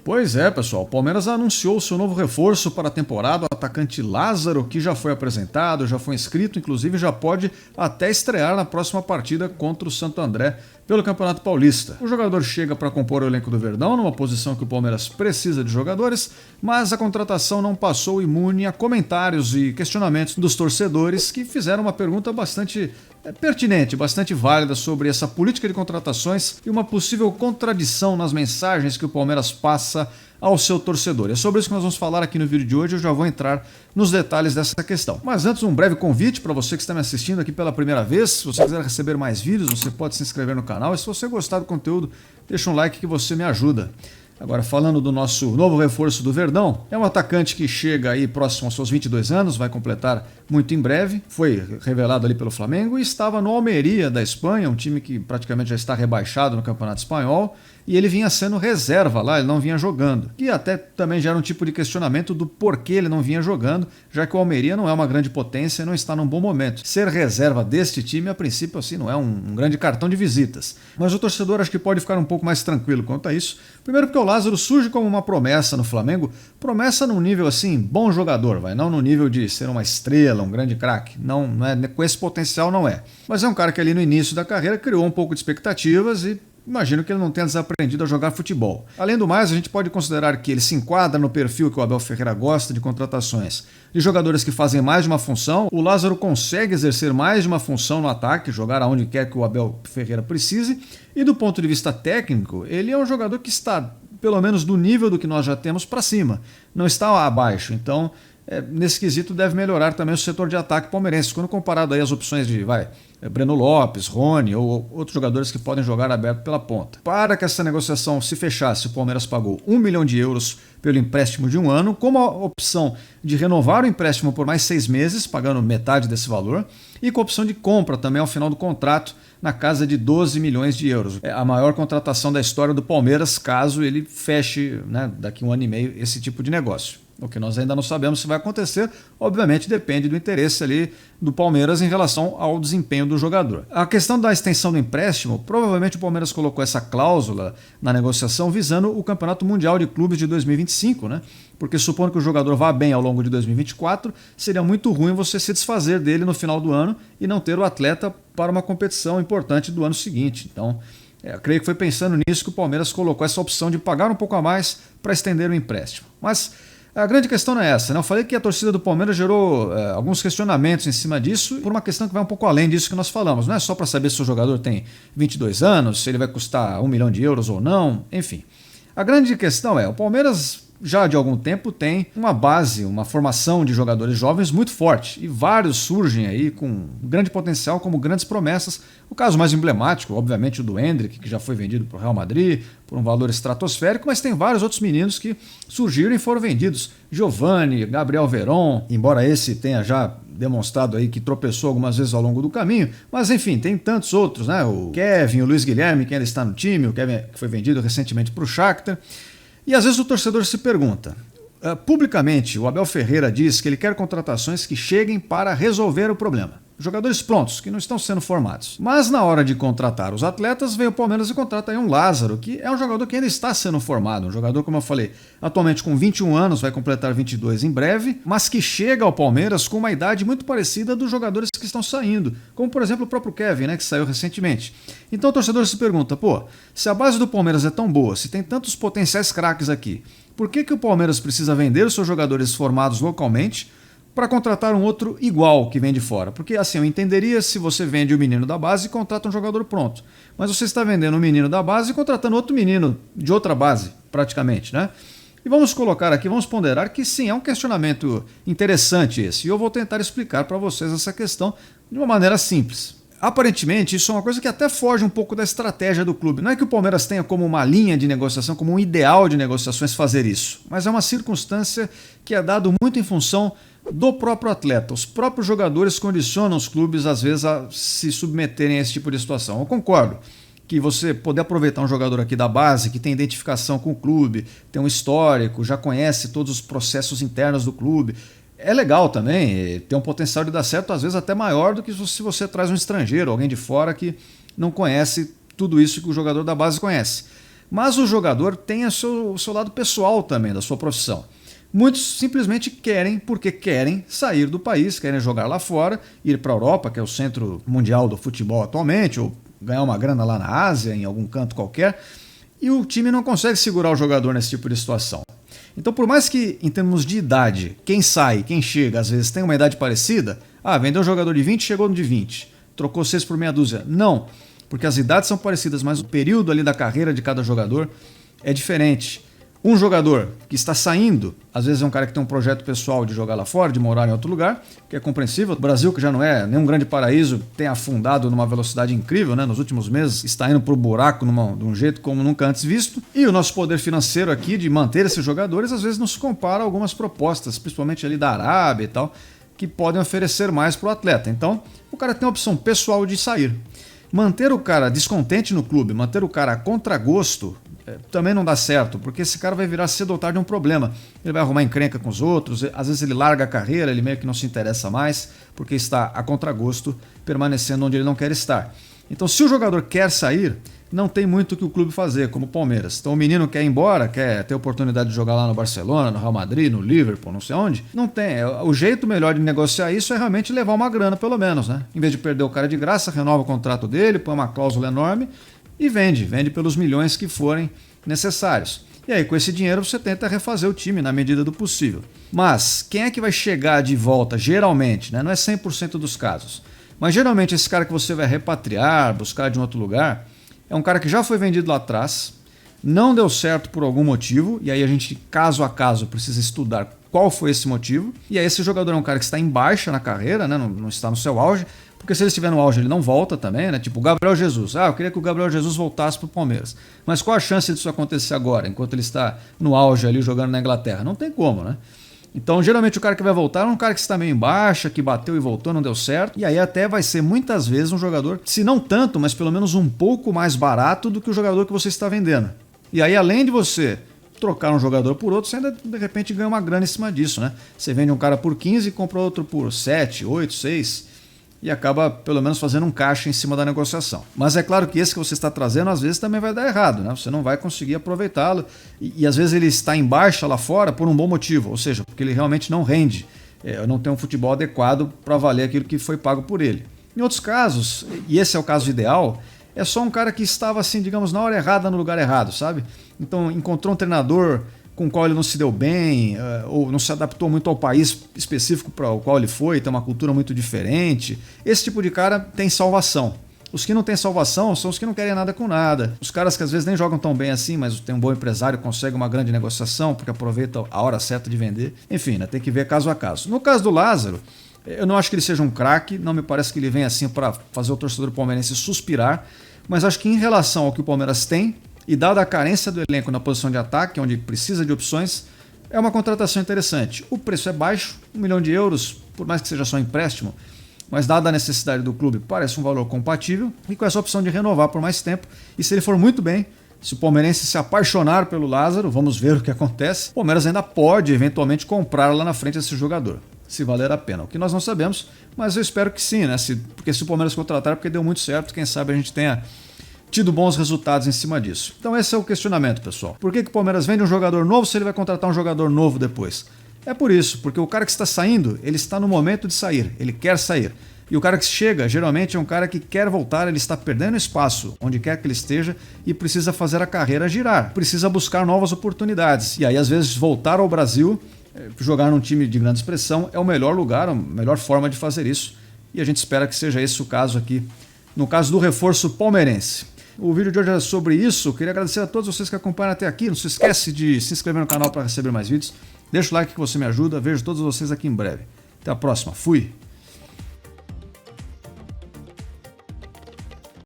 Pois é, pessoal. O Palmeiras anunciou seu novo reforço para a temporada, o atacante Lázaro, que já foi apresentado, já foi inscrito, inclusive já pode até estrear na próxima partida contra o Santo André pelo Campeonato Paulista. O jogador chega para compor o elenco do Verdão, numa posição que o Palmeiras precisa de jogadores, mas a contratação não passou imune a comentários e questionamentos dos torcedores que fizeram uma pergunta bastante pertinente, bastante válida sobre essa política de contratações e uma possível contradição nas mensagens que o Palmeiras passa ao seu torcedor. É sobre isso que nós vamos falar aqui no vídeo de hoje. Eu já vou entrar nos detalhes dessa questão. Mas antes, um breve convite para você que está me assistindo aqui pela primeira vez. Se você quiser receber mais vídeos, você pode se inscrever no canal. E se você gostar do conteúdo, deixa um like que você me ajuda. Agora, falando do nosso novo reforço do Verdão, é um atacante que chega aí próximo aos seus 22 anos, vai completar muito em breve, foi revelado ali pelo Flamengo e estava no Almeria da Espanha, um time que praticamente já está rebaixado no Campeonato Espanhol, e ele vinha sendo reserva lá, ele não vinha jogando. E até também gera um tipo de questionamento do porquê ele não vinha jogando, já que o Almeria não é uma grande potência e não está num bom momento. Ser reserva deste time, a princípio, assim, não é um grande cartão de visitas. Mas o torcedor acho que pode ficar um pouco mais tranquilo quanto a isso. Primeiro porque o Lázaro surge como uma promessa no Flamengo, promessa num nível assim, bom jogador, não no nível de ser uma estrela, um grande craque. Não é, com esse potencial não é. Mas é um cara que ali no início da carreira criou um pouco de expectativas e imagino que ele não tenha desaprendido a jogar futebol. Além do mais, a gente pode considerar que ele se enquadra no perfil que o Abel Ferreira gosta de contratações de jogadores que fazem mais de uma função. O Lázaro consegue exercer mais de uma função no ataque, jogar aonde quer que o Abel Ferreira precise. E do ponto de vista técnico, ele é um jogador que está, pelo menos do nível do que nós já temos, para cima. Não está abaixo, então nesse quesito deve melhorar também o setor de ataque palmeirense, quando comparado aí às opções de Breno Lopes, Rony ou outros jogadores que podem jogar aberto pela ponta. Para que essa negociação se fechasse, o Palmeiras pagou 1 milhão de euros pelo empréstimo de 1 ano, com a opção de renovar o empréstimo por mais 6 meses, pagando metade desse valor, e com a opção de compra também ao final do contrato, na casa de 12 milhões de euros. É a maior contratação da história do Palmeiras, caso ele feche, daqui a 1 ano e meio, esse tipo de negócio. O que nós ainda não sabemos se vai acontecer, obviamente depende do interesse ali do Palmeiras em relação ao desempenho do jogador. A questão da extensão do empréstimo, provavelmente o Palmeiras colocou essa cláusula na negociação visando o Campeonato Mundial de Clubes de 2025, porque supondo que o jogador vá bem ao longo de 2024, seria muito ruim você se desfazer dele no final do ano e não ter o atleta para uma competição importante do ano seguinte. Então, eu creio que foi pensando nisso que o Palmeiras colocou essa opção de pagar um pouco a mais para estender o empréstimo. Mas a grande questão não é essa, Eu falei que a torcida do Palmeiras gerou alguns questionamentos em cima disso, por uma questão que vai um pouco além disso que nós falamos. Não é só para saber se o jogador tem 22 anos, se ele vai custar 1 milhão de euros ou não, enfim. A grande questão o Palmeiras já de algum tempo tem uma base, uma formação de jogadores jovens muito forte e vários surgem aí com grande potencial como grandes promessas. O caso mais emblemático, obviamente, o do Endrick, que já foi vendido para o Real Madrid por um valor estratosférico, mas tem vários outros meninos que surgiram e foram vendidos. Giovani, Gabriel Veron, embora esse tenha já demonstrado aí que tropeçou algumas vezes ao longo do caminho, mas enfim, tem tantos outros, O Kevin, o Luiz Guilherme, que ainda está no time, o Kevin que foi vendido recentemente para o Shakhtar. E às vezes o torcedor se pergunta, publicamente o Abel Ferreira diz que ele quer contratações que cheguem para resolver o problema. Jogadores prontos, que não estão sendo formados. Mas na hora de contratar os atletas, veio o Palmeiras e contrata aí um Lázaro, que é um jogador que ainda está sendo formado. Um jogador, como eu falei, atualmente com 21 anos, vai completar 22 em breve, mas que chega ao Palmeiras com uma idade muito parecida dos jogadores que estão saindo. Como, por exemplo, o próprio Kevin, que saiu recentemente. Então o torcedor se pergunta, se a base do Palmeiras é tão boa, se tem tantos potenciais craques aqui, por que o Palmeiras precisa vender os seus jogadores formados localmente para contratar um outro igual que vem de fora? Porque assim, eu entenderia se você vende o menino da base e contrata um jogador pronto. Mas você está vendendo um menino da base e contratando outro menino de outra base, praticamente, E vamos colocar aqui, vamos ponderar que sim, é um questionamento interessante esse. E eu vou tentar explicar para vocês essa questão de uma maneira simples. Aparentemente, isso é uma coisa que até foge um pouco da estratégia do clube. Não é que o Palmeiras tenha como uma linha de negociação, como um ideal de negociações fazer isso. Mas é uma circunstância que é dado muito em função do próprio atleta. Os próprios jogadores condicionam os clubes, às vezes, a se submeterem a esse tipo de situação. Eu concordo que você poder aproveitar um jogador aqui da base, que tem identificação com o clube, tem um histórico, já conhece todos os processos internos do clube, é legal também, tem um potencial de dar certo, às vezes até maior do que se você traz um estrangeiro, alguém de fora que não conhece tudo isso que o jogador da base conhece. Mas o jogador tem o seu lado pessoal também, da sua profissão. Muitos simplesmente querem, porque querem sair do país, querem jogar lá fora, ir para a Europa, que é o centro mundial do futebol atualmente, ou ganhar uma grana lá na Ásia, em algum canto qualquer, e o time não consegue segurar o jogador nesse tipo de situação. Então, por mais que, em termos de idade, quem sai, quem chega, às vezes tem uma idade parecida, vendeu um jogador de 20, chegou no de 20, trocou 6 por meia dúzia. Não, porque as idades são parecidas, mas o período ali da carreira de cada jogador é diferente. Um jogador que está saindo, às vezes é um cara que tem um projeto pessoal de jogar lá fora, de morar em outro lugar, que é compreensível. O Brasil, que já não é nenhum grande paraíso, tem afundado numa velocidade incrível, né? Nos últimos meses está indo para o buraco de um jeito como nunca antes visto. E o nosso poder financeiro aqui de manter esses jogadores, às vezes nos compara a algumas propostas, principalmente ali da Arábia e tal, que podem oferecer mais para o atleta. Então, o cara tem a opção pessoal de sair. Manter o cara descontente no clube, manter o cara a contragosto, também não dá certo, porque esse cara vai virar cedo ou tarde um problema. Ele vai arrumar encrenca com os outros, às vezes ele larga a carreira, ele meio que não se interessa mais, porque está a contragosto, permanecendo onde ele não quer estar. Então, se o jogador quer sair, não tem muito o que o clube fazer, como o Palmeiras. Então o menino quer ir embora, quer ter oportunidade de jogar lá no Barcelona, no Real Madrid, no Liverpool, não sei onde. Não tem. O jeito melhor de negociar isso é realmente levar uma grana, pelo menos, né? Em vez de perder o cara de graça, renova o contrato dele, põe uma cláusula enorme e vende pelos milhões que forem necessários. E aí, com esse dinheiro, você tenta refazer o time na medida do possível. Mas quem é que vai chegar de volta, geralmente, né? Não é 100% dos casos, mas geralmente esse cara que você vai repatriar, buscar de um outro lugar, é um cara que já foi vendido lá atrás, não deu certo por algum motivo, e aí a gente, caso a caso, precisa estudar qual foi esse motivo. E aí esse jogador é um cara que está em baixa na carreira, né? Não está no seu auge, porque se ele estiver no auge ele não volta também, né? Tipo o Gabriel Jesus. Eu queria que o Gabriel Jesus voltasse para o Palmeiras. Mas qual a chance disso acontecer agora, enquanto ele está no auge ali jogando na Inglaterra? Não tem como, né? Então, geralmente o cara que vai voltar é um cara que está meio em baixa, que bateu e voltou, não deu certo. E aí até vai ser muitas vezes um jogador, se não tanto, mas pelo menos um pouco mais barato do que o jogador que você está vendendo. E aí, além de você trocar um jogador por outro, você ainda de repente ganha uma grana em cima disso, né? Você vende um cara por 15 e compra outro por 7, 8, 6 e acaba pelo menos fazendo um caixa em cima da negociação. Mas é claro que esse que você está trazendo às vezes também vai dar errado, né? Você não vai conseguir aproveitá-lo e às vezes ele está em baixa lá fora por um bom motivo, ou seja, porque ele realmente não rende, não tem um futebol adequado para valer aquilo que foi pago por ele. Em outros casos, e esse é o caso ideal, é só um cara que estava assim, digamos, na hora errada, no lugar errado, sabe? Então encontrou um treinador com o qual ele não se deu bem, ou não se adaptou muito ao país específico para o qual ele foi, tem uma cultura muito diferente. Esse tipo de cara tem salvação. Os que não têm salvação são os que não querem nada com nada. Os caras que às vezes nem jogam tão bem assim, mas tem um bom empresário, consegue uma grande negociação, porque aproveita a hora certa de vender. Enfim, né, tem que ver caso a caso. No caso do Lázaro, eu não acho que ele seja um craque, não me parece que ele venha assim para fazer o torcedor palmeirense suspirar, mas acho que em relação ao que o Palmeiras tem, e dada a carência do elenco na posição de ataque, onde precisa de opções, é uma contratação interessante. O preço é baixo, 1 milhão de euros, por mais que seja só empréstimo, mas dada a necessidade do clube, parece um valor compatível, e com essa opção de renovar por mais tempo. E se ele for muito bem, se o palmeirense se apaixonar pelo Lázaro, vamos ver o que acontece, o Palmeiras ainda pode eventualmente comprar lá na frente esse jogador, se valer a pena. O que nós não sabemos, mas eu espero que sim, né? Porque se o Palmeiras contratar, porque deu muito certo, quem sabe a gente tenha tido bons resultados em cima disso. Então esse é o questionamento, pessoal. Por que o Palmeiras vende um jogador novo se ele vai contratar um jogador novo depois? É por isso, porque o cara que está saindo, ele está no momento de sair, ele quer sair. E o cara que chega, geralmente é um cara que quer voltar, ele está perdendo espaço onde quer que ele esteja e precisa fazer a carreira girar, precisa buscar novas oportunidades. E aí, às vezes, voltar ao Brasil, jogar num time de grande expressão é o melhor lugar, a melhor forma de fazer isso. E a gente espera que seja esse o caso aqui, no caso do reforço palmeirense. O vídeo de hoje é sobre isso. Queria agradecer a todos vocês que acompanham até aqui. Não se esquece de se inscrever no canal para receber mais vídeos. Deixa o like que você me ajuda. Vejo todos vocês aqui em breve. Até a próxima. Fui!